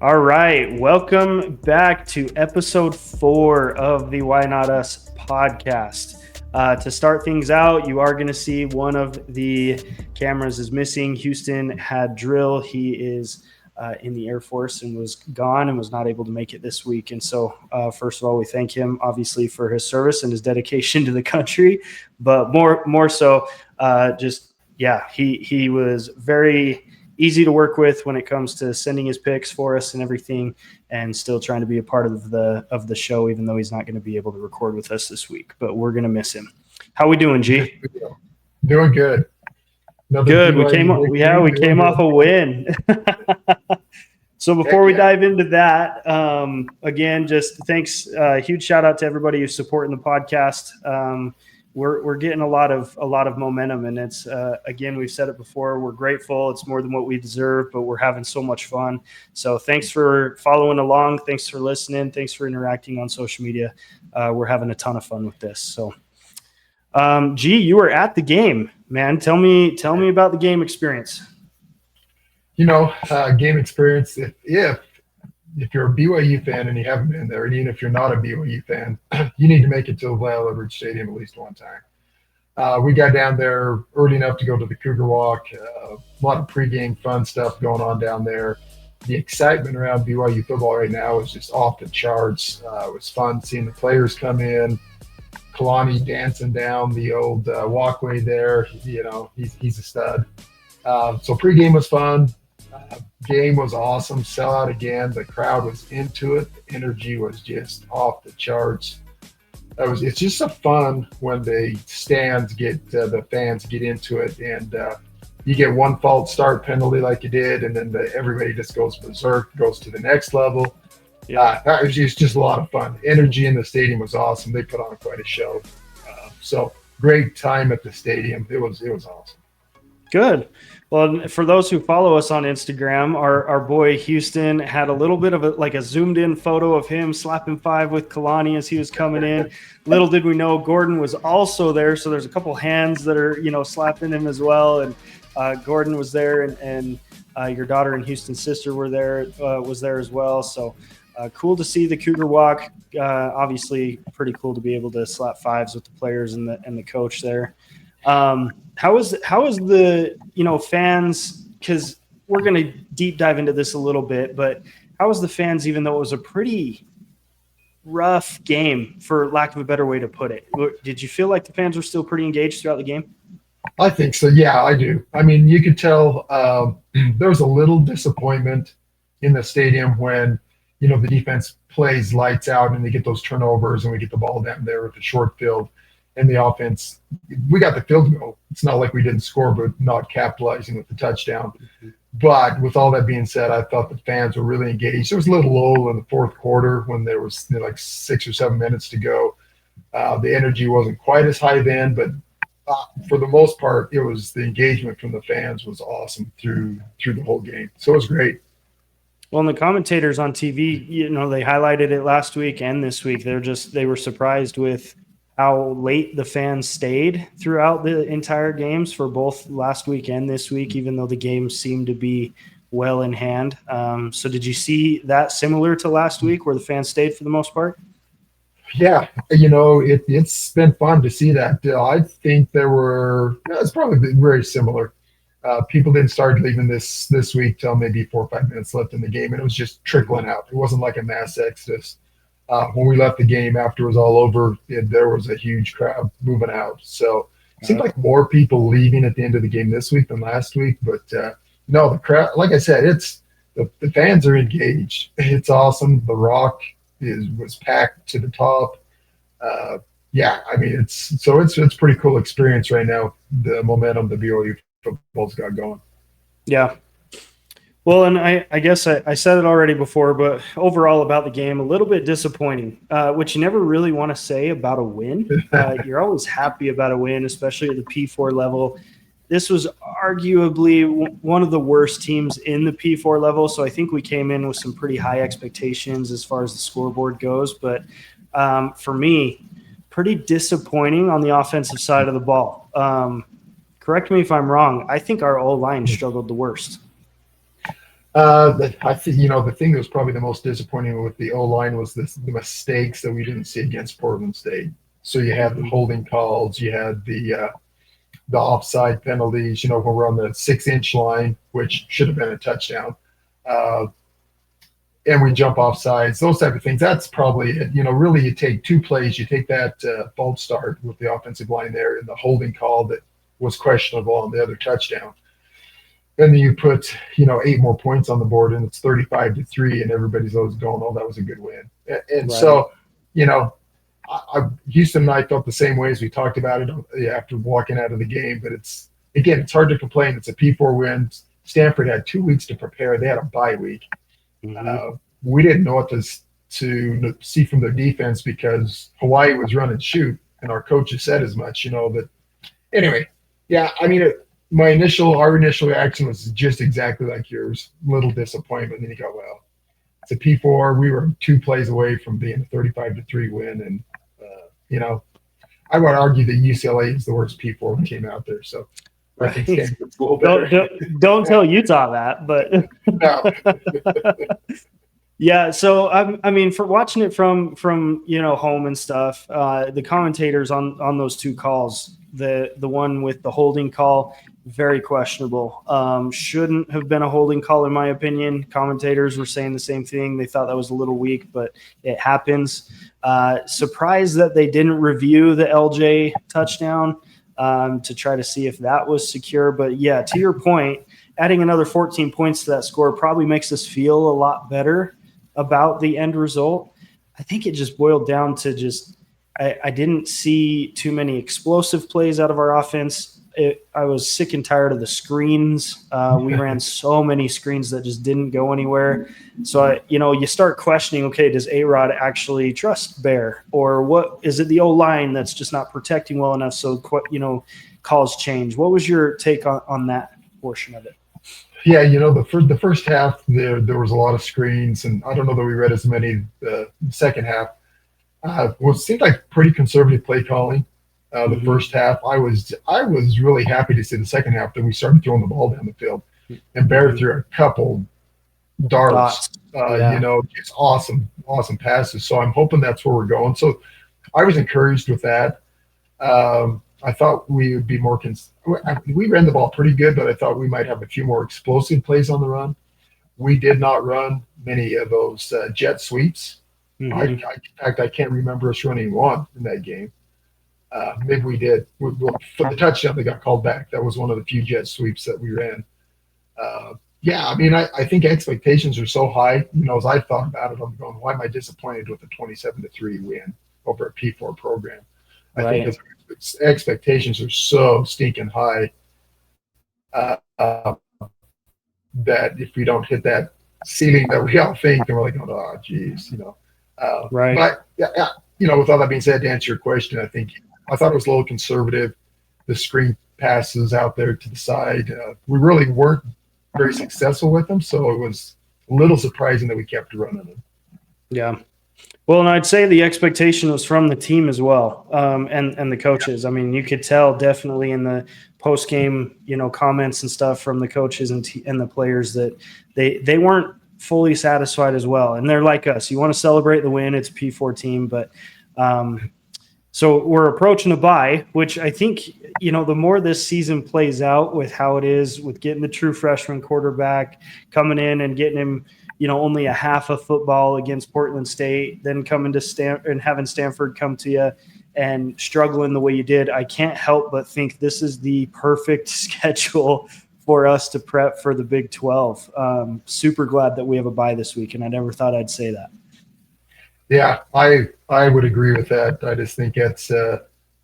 All right, welcome back to episode 4 of the Why Not Us podcast. To start things out, you are going to see one of the cameras is missing. Houston had drill. He is in the Air Force and was gone and was not able to make it this week. And so, first of all, we thank him obviously for his service and his dedication to the country, but more so, he was very easy to work with when it comes to sending his picks for us and everything, and still trying to be a part of the show, even though he's not going to be able to record with us this week. But we're going to miss him. How we doing, G? Doing good. Good. We came off a win. So before we dive into that, again, just thanks. Huge shout out to everybody who's supporting the podcast. We're getting a lot of momentum, and it's again, we've said it before, we're grateful. It's more than what we deserve, but we're having so much fun. So thanks for following along. Thanks for listening. Thanks for interacting on social media. We're having a ton of fun with this. So, G, you were at the game, man. Tell me about the game experience. Game experience. If you're a BYU fan and you haven't been there, and even if you're not a BYU fan, you need to make it to the Vale Ridge Stadium at least one time. We got down there early enough to go to the Cougar Walk. A lot of pregame fun stuff going on down there. The excitement around BYU football right now is just off the charts. It was fun seeing the players come in. Kalani dancing down the old walkway there. He's a stud. So pregame was fun. Game was awesome. Sellout again. The crowd was into it. The energy was just off the charts. It's just so fun when the stands the fans get into it, and you get one false start penalty like you did, and then everybody just goes berserk, goes to the next level. Yeah, that was just a lot of fun. Energy in the stadium was awesome. They put on quite a show. So great time at the stadium. It was awesome. Good. Well, for those who follow us on Instagram, our boy Houston had a little bit of a zoomed in photo of him slapping five with Kalani as he was coming in. Little did we know Gordon was also there. So there's a couple hands that are, slapping him as well. And Gordon was there, and your daughter and Houston's sister was there as well. So cool to see the Cougar Walk. Obviously pretty cool to be able to slap fives with the players and the coach there. How is the fans, because we're going to deep dive into this a little bit, but how was the fans, even though it was a pretty rough game, for lack of a better way to put it? Did you feel like the fans were still pretty engaged throughout the game? I think so. Yeah, I do. I mean, you could tell there was a little disappointment in the stadium when, the defense plays lights out and they get those turnovers and we get the ball down there with the short field. And the offense, we got the field goal. It's not like we didn't score, but not capitalizing with the touchdown. Mm-hmm. But with all that being said, I thought the fans were really engaged. There was a little lull in the fourth quarter when there was like 6 or 7 minutes to go. The energy wasn't quite as high then, but for the most part, the engagement from the fans was awesome through the whole game. So it was great. Well, and the commentators on TV, they highlighted it last week and this week. They were surprised with how late the fans stayed throughout the entire games for both last week and this week, even though the games seemed to be well in hand. So did you see that similar to last week where the fans stayed for the most part? Yeah, it's been fun to see that. I think it's probably very similar. People didn't start leaving this week till maybe 4 or 5 minutes left in the game, and it was just trickling out. It wasn't like a mass exodus. When we left the game after it was all over, there was a huge crowd moving out. So it seemed like more people leaving at the end of the game this week than last week. But no, the crowd, like I said, the fans are engaged. It's awesome. The Rock was packed to the top. It's a pretty cool experience right now. The momentum the BYU football's got going. Yeah. Well, and I guess I said it already before, but overall about the game, a little bit disappointing, which you never really want to say about a win. You're always happy about a win, especially at the P4 level. This was arguably one of the worst teams in the P4 level, so I think we came in with some pretty high expectations as far as the scoreboard goes. But for me, pretty disappointing on the offensive side of the ball. Correct me if I'm wrong. I think our O-line struggled the worst. I think the thing that was probably the most disappointing with the O line was the mistakes that we didn't see against Portland State. So you had the Mhm. holding calls, you had the offside penalties. When we're on the 6-inch line, which should have been a touchdown, uh, and we jump off sides, those type of things. That's probably it. Really, you take two plays, you take that false start with the offensive line there, and the holding call that was questionable on the other touchdown. And then you put, 8 more points on the board, and it's 35-3, and everybody's always going, "Oh, that was a good win." And Right. so, you know, Houston and I felt the same way as we talked about it after walking out of the game. But it's hard to complain. It's a P4 win. Stanford had 2 weeks to prepare. They had a bye week. Hmm. Uh, we didn't know what to see from their defense because Hawaii was run and shoot, and our coaches said as much. But anyway, yeah, I mean, our initial reaction was just exactly like yours. Little disappointment. Then you go, well, it's a P4. We were 2 plays away from being a 35-3 win, and you know, I would argue that UCLA is the worst P4 team out there. So I think Right. Stanford's a little Don't, better. don't tell Utah that, but No, yeah. So I mean, for watching it from home and stuff, the commentators on those two calls, the one with the holding call, very questionable. Shouldn't have been a holding call in my opinion. Commentators were saying the same thing. They thought that was a little weak, but it happens. Surprised that they didn't review the LJ touchdown to try to see if that was secure. But yeah, to your point, adding another 14 points to that score probably makes us feel a lot better about the end result. I think it just boiled down to I didn't see too many explosive plays out of our offense. I was sick and tired of the screens. We ran so many screens that just didn't go anywhere. So you start questioning, okay, does A-Rod actually trust Bear, or what is it? The O line that's just not protecting well enough. So calls change. What was your take on that portion of it? yeah, the first half there was a lot of screens, and I don't know that we read as many the second half. Well, it seemed like pretty conservative play calling. The Mm-hmm. first half, I was really happy to see the second half that we started throwing the ball down the field, and Bear Mm-hmm. threw a couple darts. Dots. Yeah. Just awesome passes. So I'm hoping that's where we're going. So I was encouraged with that. I thought we would be more. We ran the ball pretty good, but I thought we might have a few more explosive plays on the run. We did not run many of those jet sweeps. In Mm-hmm. fact, I can't remember us running one in that game. Maybe we did. For the touchdown that got called back, that was one of the few jet sweeps that we ran. Uh, yeah, I mean, I think expectations are so high. As I thought about it, I'm going, why am I disappointed with a 27-3 win over a P4 program? I think Right. because expectations are so stinking high that if we don't hit that ceiling that we all think, then we're like, oh, geez. Right. But yeah, with all that being said, to answer your question, I thought it was a little conservative. The screen passes out there to the side, we really weren't very successful with them, so it was a little surprising that we kept running them. Yeah. Well, and I'd say the expectation was from the team as well, and the coaches. I mean, you could tell definitely in the post game, comments and stuff from the coaches and the players that they weren't fully satisfied as well. And they're like us. You want to celebrate the win. It's a P4 team, but so we're approaching a bye, which I think the more this season plays out with how it is with getting the true freshman quarterback coming in and getting him only a half of football against Portland State, then coming to Stanford and having Stanford come to you and struggling the way you did, I can't help but think this is the perfect schedule for us to prep for the Big 12. Super glad that we have a bye this week, and I never thought I'd say that. Yeah, I would agree with that. I just think it's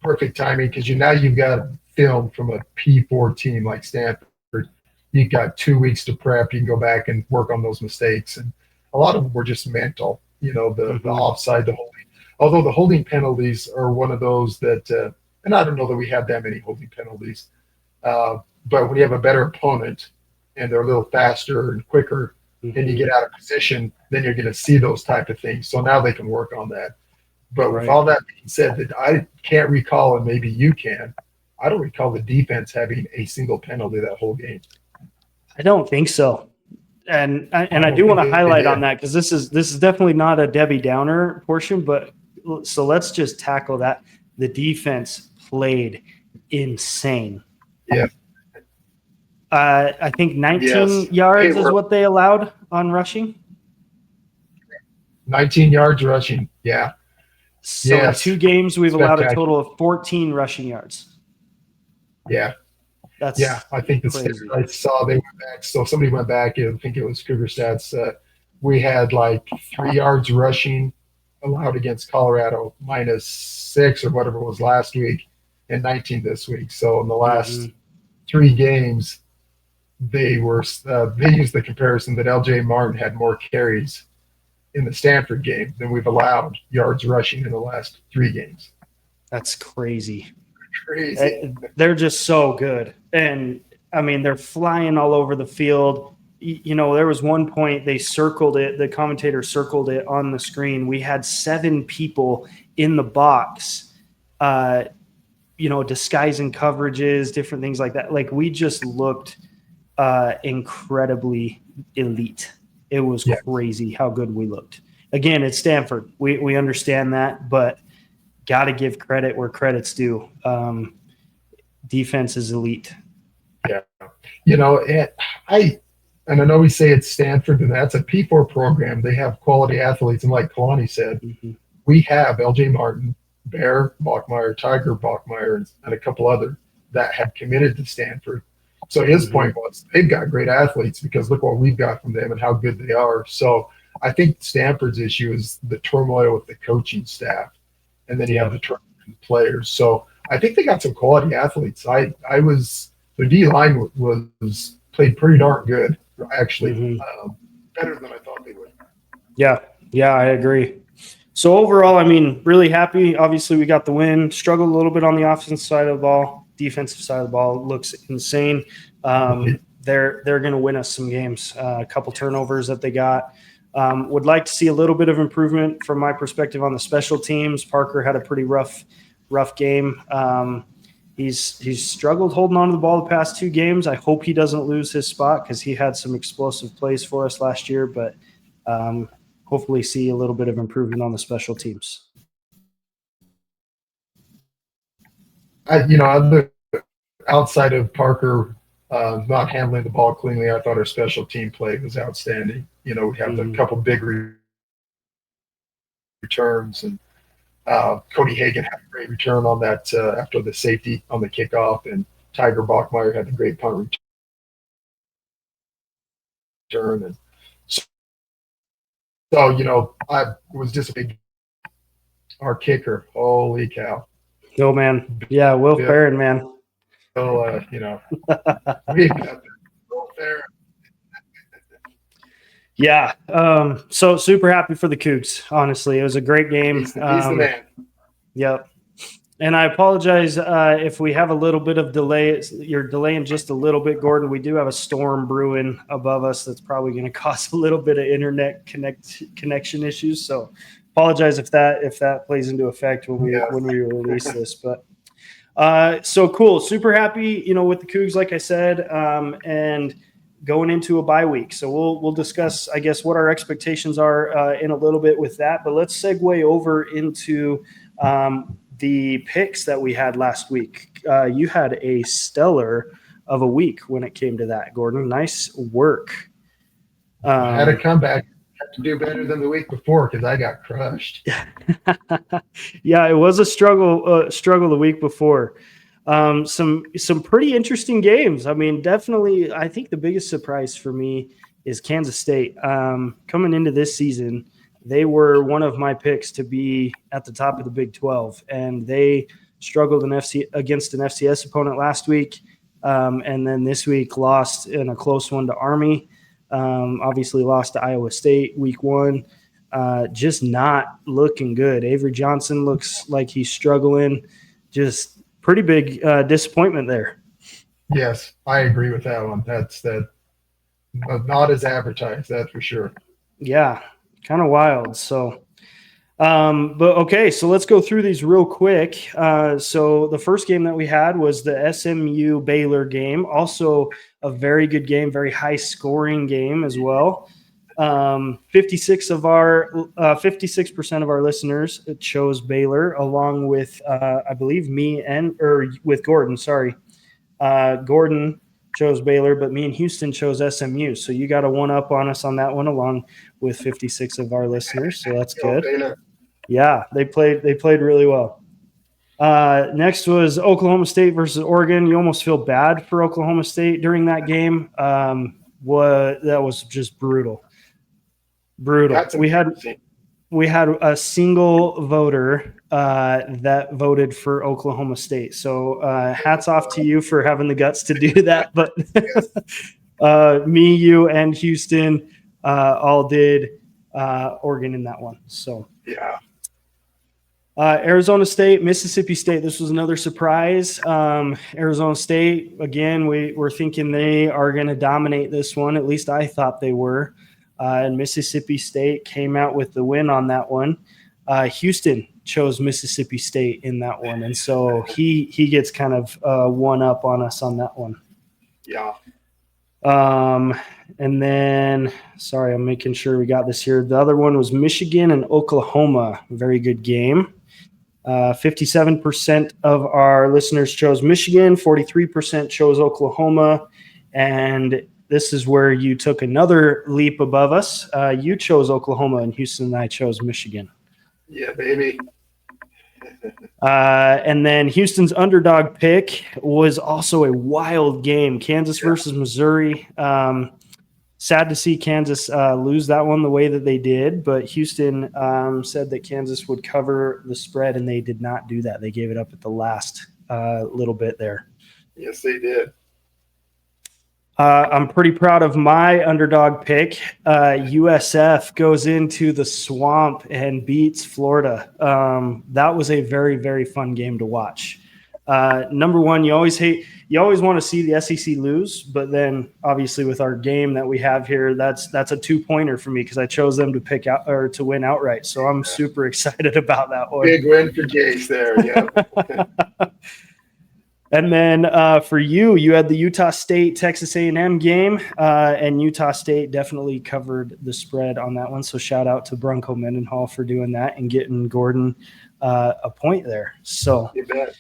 perfect timing because now you've got film from a P4 team like Stanford. You've got 2 weeks to prep. You can go back and work on those mistakes, and a lot of them were just mental. The Mm-hmm. offside, the holding. Although the holding penalties are one of those that, and I don't know that we have that many holding penalties. But when you have a better opponent and they're a little faster and quicker, and you Mm-hmm. get out of position, then you're going to see those type of things. So now they can work on that. But with Right. all that being said, that I can't recall, and maybe you can, I don't recall the defense having a single penalty that whole game. I don't think so. And I do want to highlight on that because this is definitely not a Debbie Downer portion, but so let's just tackle that. The defense played insane. Yeah. I think 19 yards is what they allowed on rushing. 19 yards rushing. Yeah. So in 2 games, we've allowed a total of 14 rushing yards. Yeah. That's I think the stats I saw, they went back. So somebody went back, I think it was Cougar Stats. We had like 3 yards rushing allowed against Colorado, -6 or whatever it was last week, and 19 this week. So in the last 3 games, they used the comparison that LJ Martin had more carries in the Stanford game than we've allowed yards rushing in the last 3 games. That's crazy. Crazy. They're just so good. And I mean, they're flying all over the field. You know, there was one point they circled it. The commentator circled it on the screen. We had 7 people in the box, you know, disguising coverages, different things like that. Like, we just looked incredibly elite. It was crazy how good we looked. Again, it's Stanford. We understand that, but got to give credit where credit's due. Defense is elite. Yeah. You know, I know we say it's Stanford, and that's a P4 program. They have quality athletes. And like Kalani said, we have LJ Martin, Bear Bachmeyer, Tiger Bachmeyer, and a couple other that have committed to Stanford. So his point was they've got great athletes because look what we've got from them and how good they are. So I think Stanford's issue is the turmoil with the coaching staff. And then you have the players. So I think they got some quality athletes. Their D line was played pretty darn good, actually, better than I thought they would. Yeah, I agree. So overall, I mean, really happy. Obviously, we got the win. Struggled a little bit on the offensive side of the ball. Defensive side of the ball looks insane. They're going to win us some games. A couple turnovers that they got. Would like to see a little bit of improvement from my perspective on the special teams. Parker had a pretty rough game. He's struggled holding on to the ball the past 2 games. I hope he doesn't lose his spot because he had some explosive plays for us last year, but hopefully see a little bit of improvement on the special teams. Outside of Parker not handling the ball cleanly, I thought our special team play was outstanding. You know, we have a couple big returns, and Cody Hagan had a great return on that after the safety on the kickoff, and Tiger Bachmeyer had a great punt return. And so, you know, I was disappointed. Our kicker, holy cow. Oh, man. Yeah, Will Farron, man. So, you know, we got Will Farron. Yeah. So super happy for the Cougs, honestly. It was a great game. He's the man. Yep. And I apologize if we have a little bit of delay. You're delaying just a little bit, Gordon. We do have a storm brewing above us that's probably going to cause a little bit of internet connection issues. So apologize if that plays into effect when we release this. But so cool. Super happy, you know, with the Cougs, like I said, and going into a bye week. So we'll discuss, I guess, what our expectations are in a little bit with that. But let's segue over into the picks that we had last week. You had a stellar of a week when it came to that, Gordon. Nice work. I had a comeback. Had to do better than the week before because I got crushed. Yeah, it was a struggle the week before. Some pretty interesting games. I mean, definitely, I think the biggest surprise for me is Kansas State. Coming into this season, they were one of my picks to be at the top of the Big 12, and they struggled against an FCS opponent last week, and then this week lost in a close one to Army. Obviously lost to Iowa State week 1. Just not looking good. Avery Johnson looks like he's struggling. Just pretty big disappointment there. Yes, I agree with that one. That's not as advertised, that's for sure. Yeah, kind of wild. So But okay, so let's go through these real quick. So the first game that we had was the SMU Baylor game, also a very good game, very high scoring game as well. 56% of our listeners chose Baylor, along with I believe with Gordon. Sorry, Gordon chose Baylor, but me and Houston chose SMU. So you got a one up on us on that one, along with 56 of our listeners. So that's good. Yeah, they played really well. Next was Oklahoma State versus Oregon. You almost feel bad for Oklahoma State during that game. That was just brutal. We had a single voter that voted for Oklahoma State. So hats off to you for having the guts to do that. But me, you, and Houston all did Oregon in that one. So yeah. Arizona State, Mississippi State. This was another surprise. Arizona State, again, we're thinking they are going to dominate this one. At least I thought they were. And Mississippi State came out with the win on that one. Houston chose Mississippi State in that one. And so he gets kind of one up on us on that one. Yeah. And then, sorry, I'm making sure we got this here. The other one was Michigan and Oklahoma. Very good game. 57% of our listeners chose Michigan, 43% chose Oklahoma, and this is where you took another leap above us. You chose Oklahoma, and Houston and I chose Michigan. Yeah, baby. And then Houston's underdog pick was also a wild game. Kansas versus Missouri. Sad to see Kansas lose that one the way that they did, but Houston said that Kansas would cover the spread, and they did not do that. They gave it up at the last little bit there. Yes, they did. I'm pretty proud of my underdog pick. USF goes into the swamp and beats Florida. That was a very, very fun game to watch. Number one, you always want to see the SEC lose, but then obviously with our game that we have here, that's a 2-pointer for me because I chose them to pick out or to win outright. So I'm super excited about that one. Big win for Jace there. Yeah. And then for you had the Utah State Texas A&M game, and Utah State definitely covered the spread on that one. So shout out to Bronco Mendenhall for doing that and getting Gordon a point there. So. You bet.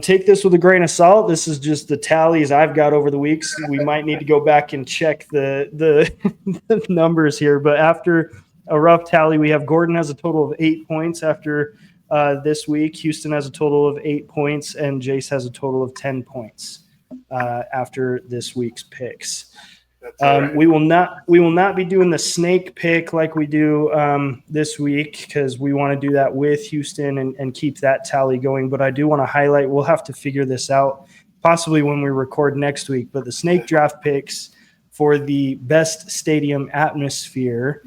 Take this with a grain of salt. This is just the tallies I've got over the weeks. We might need to go back and check the numbers here, but after a rough tally, we have Gordon has a total of 8 points after this week. Houston has a total of 8 points, and Jace has a total of 10 points after this week's picks. Right. We will not be doing the snake pick like we do this week because we want to do that with Houston and keep that tally going. But I do want to highlight, we'll have to figure this out possibly when we record next week. But the snake draft picks for the best stadium atmosphere,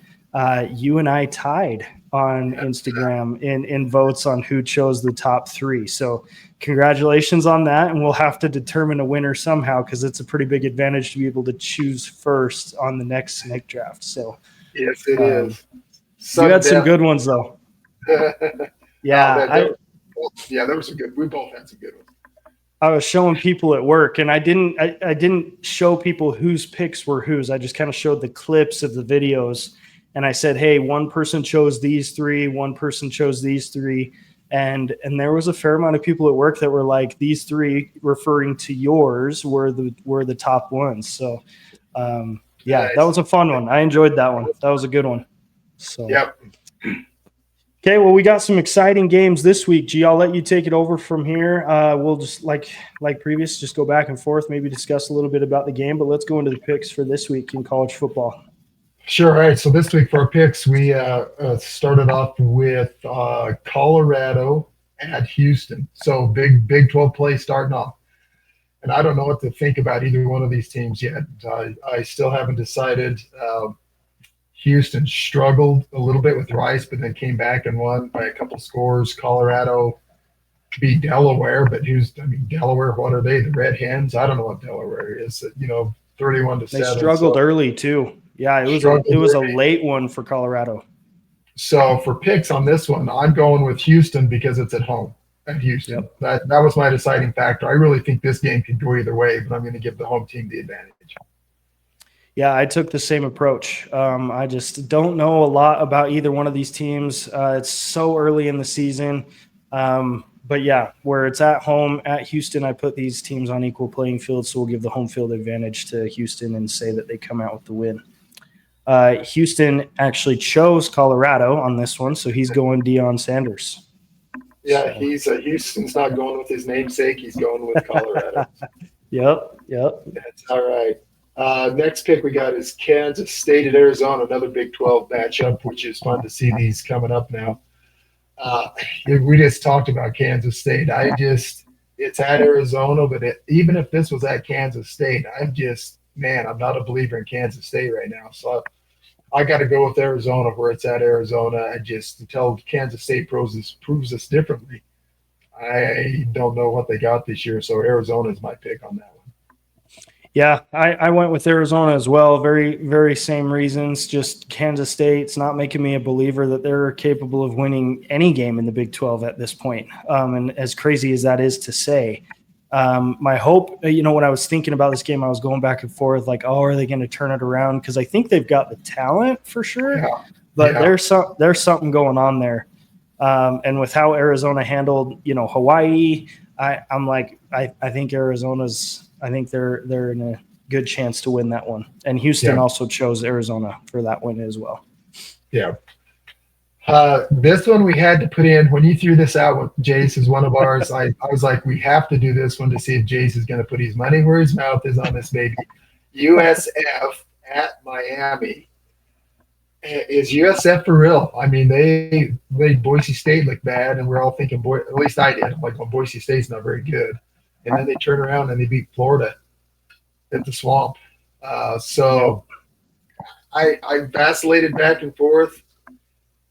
you and I tied on Instagram in votes on who chose the top 3. So congratulations on that. And we'll have to determine a winner somehow because it's a pretty big advantage to be able to choose first on the next snake draft. So yes, it is. You had some good ones though. Yeah. There was some good. We both had some good ones. I was showing people at work, and I didn't show people whose picks were whose. I just kind of showed the clips of the videos. And I said, hey, one person chose these 3, one person chose these 3. And there was a fair amount of people at work that were like, these 3 referring to yours were the top ones. So, nice. That was a fun one. I enjoyed that one. That was a good one. So, yep. Okay, well, we got some exciting games this week. G, I'll let you take it over from here. We'll just, like previous, just go back and forth, maybe discuss a little bit about the game. But let's go into the picks for this week in college football. Sure. All right. So this week for our picks, we started off with Colorado at Houston. So big 12 play starting off. And I don't know what to think about either one of these teams yet. I still haven't decided. Houston struggled a little bit with Rice, but then came back and won by a couple scores. Colorado beat Delaware, but Delaware, what are they? The Red Hens? I don't know what Delaware is. 31-7. They struggled early too. Yeah, it was a late one for Colorado. So for picks on this one, I'm going with Houston because it's at home at Houston. Yep. That was my deciding factor. I really think this game could go either way, but I'm going to give the home team the advantage. Yeah, I took the same approach. I just don't know a lot about either one of these teams. It's so early in the season. But yeah, where it's at home at Houston, I put these teams on equal playing field. So we'll give the home field advantage to Houston and say that they come out with the win. Houston actually chose Colorado on this one, so he's going Deion Sanders. Yeah, Houston's not going with his namesake. He's going with Colorado. Yep. That's all right. Next pick we got is Kansas State at Arizona, another Big 12 matchup, which is fun to see these coming up now. We just talked about Kansas State. It's at Arizona, but even if this was at Kansas State, I'm not a believer in Kansas State right now. So I got to go with Arizona where it's at Arizona. Until Kansas State proves us differently, I don't know what they got this year. So Arizona is my pick on that one. Yeah, I went with Arizona as well. Very, very same reasons. Just Kansas State's not making me a believer that they're capable of winning any game in the Big 12 at this point. And as crazy as that is to say, my hope, when I was thinking about this game, I was going back and forth like, oh, are they going to turn it around? Because I think they've got the talent for sure, but there's something going on there. And with how Arizona handled, Hawaii, I'm like, I think I think they're in a good chance to win that one. And Houston also chose Arizona for that win as well. Yeah. This one we had to put in when you threw this out with Jace is one of ours. I was like, we have to do this one to see if Jace is going to put his money where his mouth is on this baby. USF at Miami. Is USF for real? I mean, they made Boise State look bad, and we're all thinking, at least I did. I'm like, well, Boise State's not very good. And then they turn around and they beat Florida at the Swamp. So I vacillated back and forth,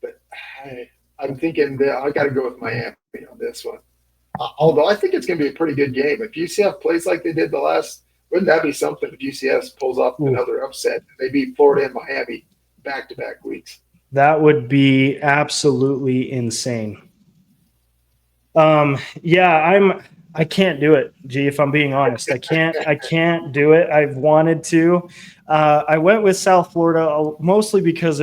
but I'm thinking that I got to go with Miami on this one. Although I think it's going to be a pretty good game. If UCF plays like they did wouldn't that be something if UCF pulls off another upset? They beat Florida and Miami back-to-back weeks. That would be absolutely insane. I can't do it, G, if I'm being honest. I can't do it. I've wanted to. I went with South Florida mostly because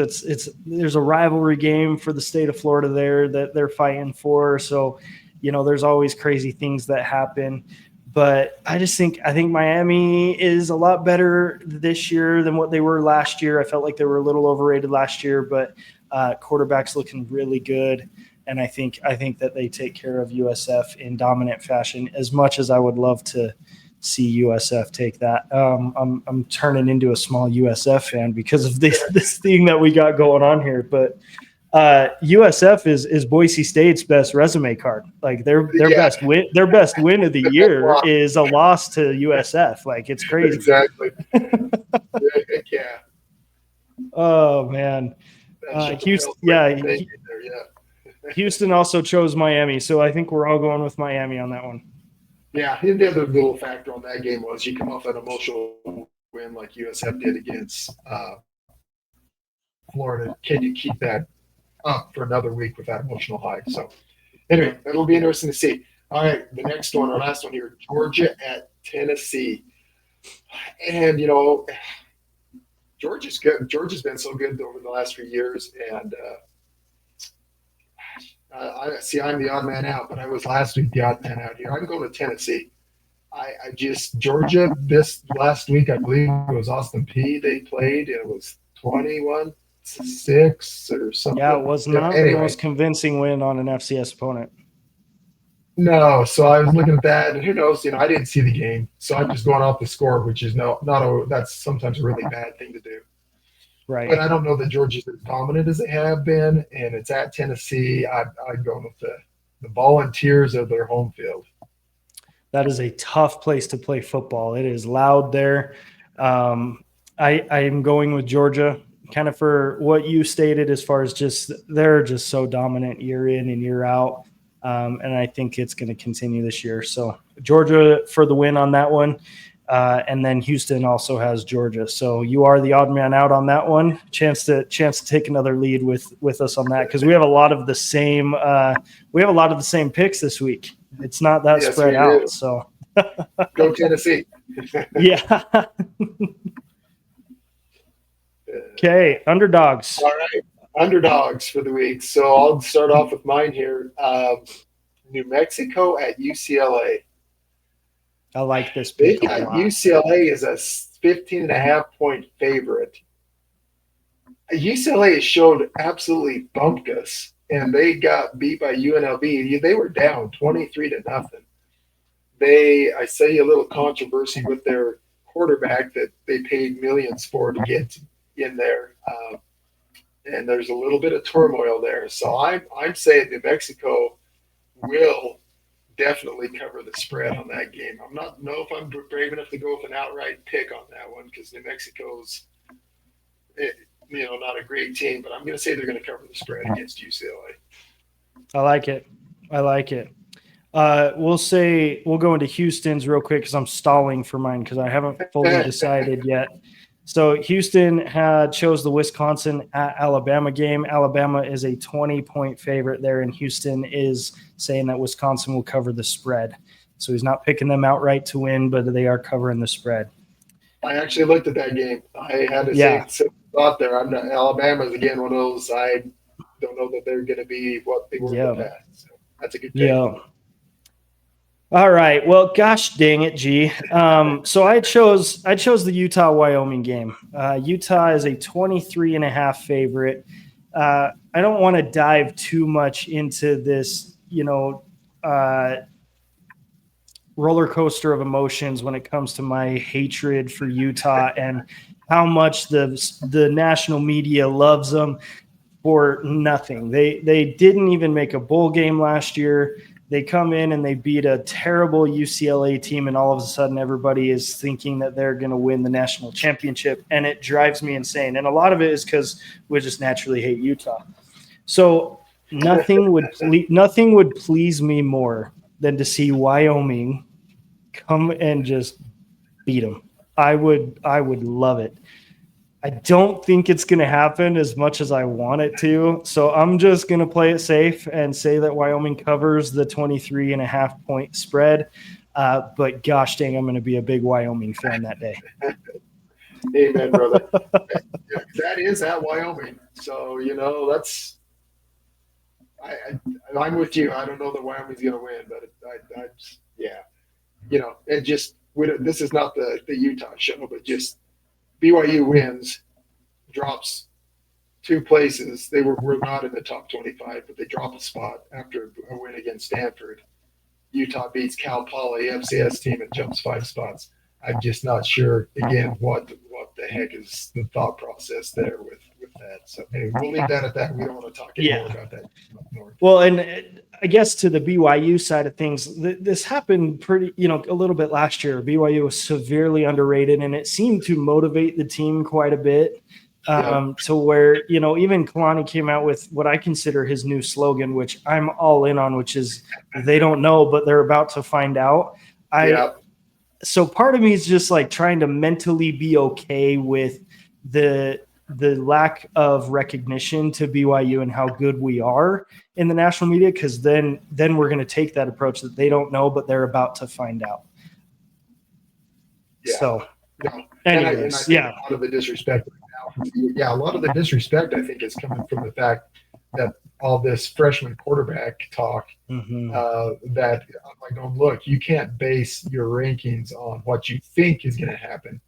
there's a rivalry game for the state of Florida there that they're fighting for. So, there's always crazy things that happen. But I think Miami is a lot better this year than what they were last year. I felt like they were a little overrated last year, but quarterback's looking really good. And I think that they take care of USF in dominant fashion. As much as I would love to see USF take that, I'm turning into a small USF fan because of this thing that we got going on here. But USF is Boise State's best resume card. Like their best win of the year is a loss to USF. Like it's crazy. Exactly. Yeah. Oh man. Houston. Houston also chose Miami, so I think we're all going with Miami on that one. Yeah, the other little factor on that game was you come off an emotional win like USF did against Florida. Can you keep that up for another week with that emotional high? So anyway, it'll be interesting to see. All right, the next one, our last one here, Georgia at Tennessee. And, Georgia's good. Georgia's been so good over the last few years, and I'm the odd man out, but I was last week the odd man out here. I'm going to Tennessee. Georgia this last week, I believe it was Austin P they played, and it was 21-6 or something. Yeah, it was not the most convincing win on an FCS opponent. No, so I was looking at that, and who knows? I didn't see the game, so I'm just going off the score, which is that's sometimes a really bad thing to do. Right. But I don't know that Georgia's as dominant as they have been, and it's at Tennessee. I'd go with the Volunteers of their home field. That is a tough place to play football. It is loud there. I am going with Georgia, kind of for what you stated as far as they're just so dominant year in and year out. And I think it's going to continue this year. So Georgia for the win on that one. And then Houston also has Georgia. So you are the odd man out on that one. Chance to take another lead with us on that, because we have a lot of the same picks this week. It's not that spread out. So go Tennessee. Yeah. Okay, underdogs. All right, underdogs for the week. So I'll start off with mine here. New Mexico at UCLA. I like this They pick a got lot. UCLA as a 15.5-point favorite. UCLA has showed absolutely bumped us, and they got beat by UNLV. They were down 23-0. I say a little controversy with their quarterback that they paid millions for to get in there, and there's a little bit of turmoil there. So I'm saying New Mexico will definitely cover the spread on that game. I'm not know if I'm brave enough to go with an outright pick on that one, because New Mexico's not a great team, but I'm going to say they're going to cover the spread against UCLA. I like it. We'll go into Houston's real quick, because I'm stalling for mine because I haven't fully decided yet. So Houston chose the Wisconsin at Alabama game. Alabama is a 20-point favorite there, and Houston is saying that Wisconsin will cover the spread. So he's not picking them outright to win, but they are covering the spread. I actually looked at that game. I had to say thought there. Alabama's again one of those. I don't know that they're going to be what they were in the past. So that's a good pick. Yeah. All right. Well, gosh dang it, G. So I chose the Utah-Wyoming game. Utah is a 23.5 favorite. I don't want to dive too much into this, roller coaster of emotions when it comes to my hatred for Utah and how much the national media loves them for nothing. They didn't even make a bowl game last year. They come in and they beat a terrible UCLA team, and all of a sudden everybody is thinking that they're going to win the national championship, and it drives me insane. And a lot of it is because we just naturally hate Utah. So nothing would please me more than to see Wyoming come and just beat them. I would love it. I don't think it's going to happen as much as I want it to. So I'm just going to play it safe and say that Wyoming covers the 23.5-point spread. But gosh dang, I'm going to be a big Wyoming fan that day. Amen, brother. That is at Wyoming. So, that's I'm with you. I don't know that Wyoming's going to win, but this is not the Utah show, but just BYU wins, drops 2 places. They were not in the top 25, but they drop a spot after a win against Stanford. Utah beats Cal Poly, FCS team, and jumps 5 spots. I'm just not sure, again, what the heck is the thought process there with that. So anyway, we'll leave that at that. We don't want to talk anymore about that. Well, and I guess to the BYU side of things, this happened pretty, a little bit last year. BYU was severely underrated, and it seemed to motivate the team quite a bit to where, even Kalani came out with what I consider his new slogan, which I'm all in on, which is they don't know, but they're about to find out. So part of me is just like trying to mentally be okay with the lack of recognition to BYU and how good we are in the national media, because then we're going to take that approach that they don't know, but they're about to find out. Yeah. So, anyways, a lot of the disrespect a lot of the disrespect I think is coming from the fact that all this freshman quarterback talk that I'm like, oh, look, you can't base your rankings on what you think is going to happen.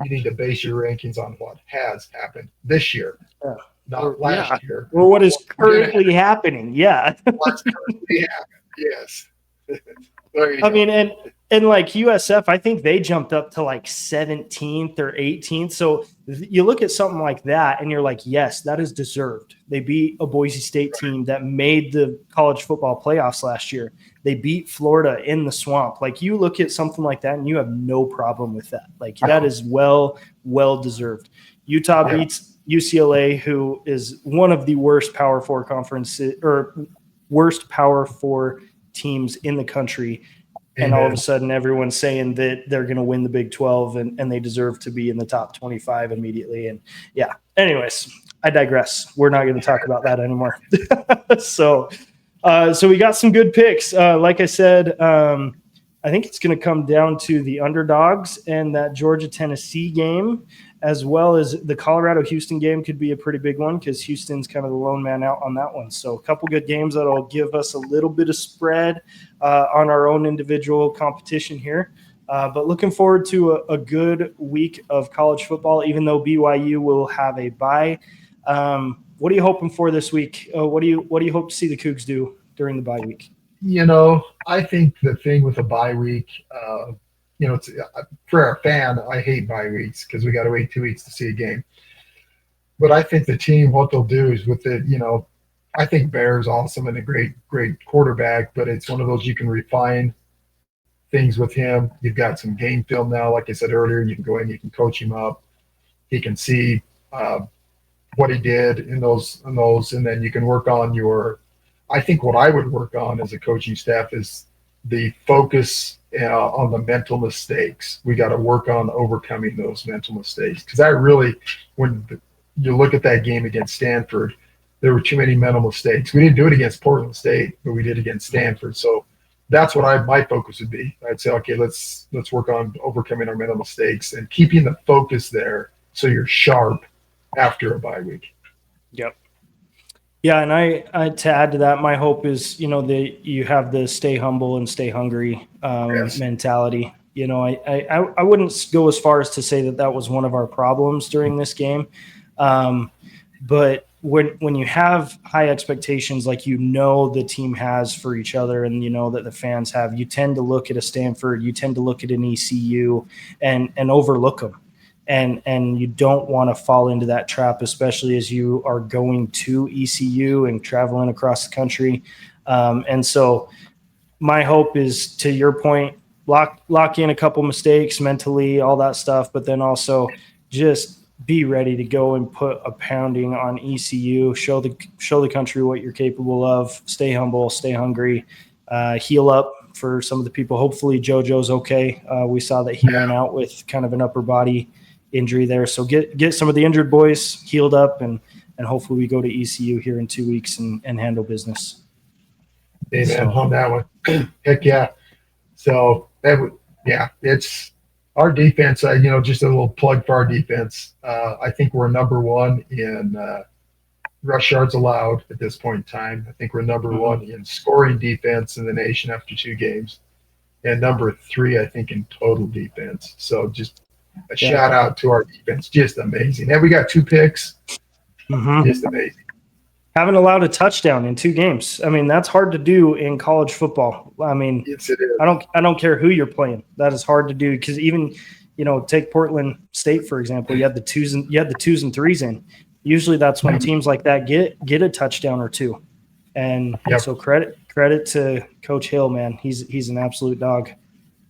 You need to base your rankings on what has happened this year, not last year. Or what is currently happening. Yeah. What's currently happening. Yes. There you go. mean, and like USF, I think they jumped up to like 17th or 18th. So you look at something like that and you're like, yes, that is deserved. They beat a Boise State team that made the college football playoffs last year. They beat Florida in the swamp. Like, you look at something like that and you have no problem with that. Like, that is well deserved. Utah beats UCLA, who is one of the worst Power 4 conferences or worst Power 4 teams in the country. And all of Amen. a sudden everyone's saying that they're going to win the Big 12 and they deserve to be in the top 25 immediately. And yeah, anyways, I digress. We're not going to talk about that anymore. So we got some good picks. Like I said, I think it's going to come down to the underdogs and that Georgia-Tennessee game, as well as the Colorado-Houston game could be a pretty big one because Houston's kind of the lone man out on that one. So a couple good games that'll give us a little bit of spread on our own individual competition here. But looking forward to a good week of college football, even though BYU will have a bye. What are you hoping for this week? What do you hope to see the Cougs do during the bye week? I think the thing with a bye week, it's for a fan, I hate bye weeks because we got to wait 2 weeks to see a game. But I think the team, what they'll do is with it, I think Bear's awesome and a great quarterback, but it's one of those you can refine things with him. You've got some game film now, like I said earlier. You can go in, you can coach him up. He can see what he did in those, and then you can work on your. I think what I would work on as a coaching staff is the focus on the mental mistakes. We got to work on overcoming those mental mistakes because when you look at that game against Stanford, there were too many mental mistakes. We didn't do it against Portland State, but we did against Stanford. So that's what my focus would be. I'd say, okay, let's work on overcoming our mental mistakes and keeping the focus there so you're sharp after a bye week. Yep. Yeah, and I to add to that, my hope is that you have the stay humble and stay hungry mentality. I wouldn't go as far as to say that was one of our problems during this game, but when you have high expectations like the team has for each other and that the fans have, you tend to look at a Stanford, you tend to look at an ECU and overlook them. And you don't want to fall into that trap, especially as you are going to ECU and traveling across the country. And so my hope is, to your point, lock in a couple mistakes mentally, all that stuff, but then also just be ready to go and put a pounding on ECU, show the country what you're capable of, stay humble, stay hungry, heal up for some of the people. Hopefully JoJo's okay. We saw that he went out with kind of an upper body injury there. So get some of the injured boys healed up and hopefully we go to ECU here in 2 weeks and handle business. Amen on that one. Heck yeah. So it's our defense. Just a little plug for our defense. I think we're number one in rush yards allowed at this point in time. I think we're number one in scoring defense in the nation after 2 games, and number 3, I think, in total defense. So just a shout out to our defense. Just amazing. And we got 2 picks. Just amazing. Haven't allowed a touchdown in 2 games. I mean, that's hard to do in college football. I mean, yes, it is. I don't care who you're playing. That is hard to do because even, take Portland State, for example, you had the twos and threes in. Usually that's when teams like that get a touchdown or 2. And so credit to Coach Hill, man. He's an absolute dog.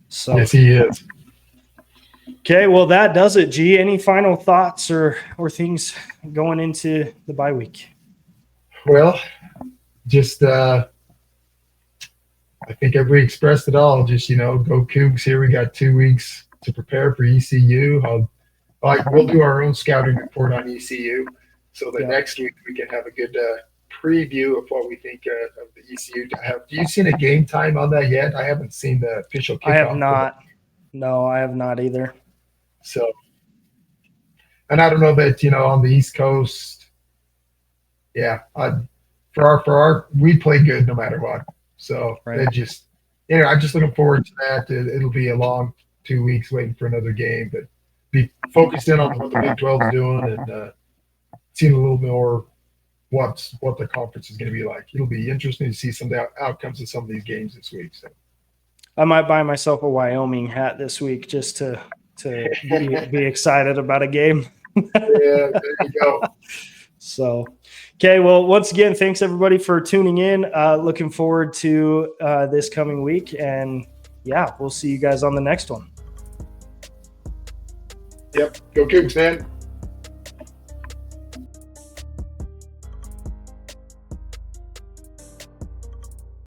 So yes, he is. Okay, well, that does it, G. Any final thoughts or things going into the bye week? Well, just I think everybody expressed it all. Just, go Cougs here. We got 2 weeks to prepare for ECU. We'll do our own scouting report on ECU so that next week we can have a good preview of what we think of the ECU. Have you seen a game time on that yet? I haven't seen the official kickoff. I have not. No, I have not either. So, and I don't know that, on the East Coast, we play good no matter what. So I'm just looking forward to that. It'll be a long 2 weeks waiting for another game, but be focused in on what the Big 12 is doing and seeing a little more what the conference is going to be like. It'll be interesting to see some of the outcomes of some of these games this week. So I might buy myself a Wyoming hat this week just to be excited about a game. Yeah, there you go. So, okay. Well, once again, thanks everybody for tuning in. Looking forward to this coming week, and we'll see you guys on the next one. Yep. Go Cougs, man.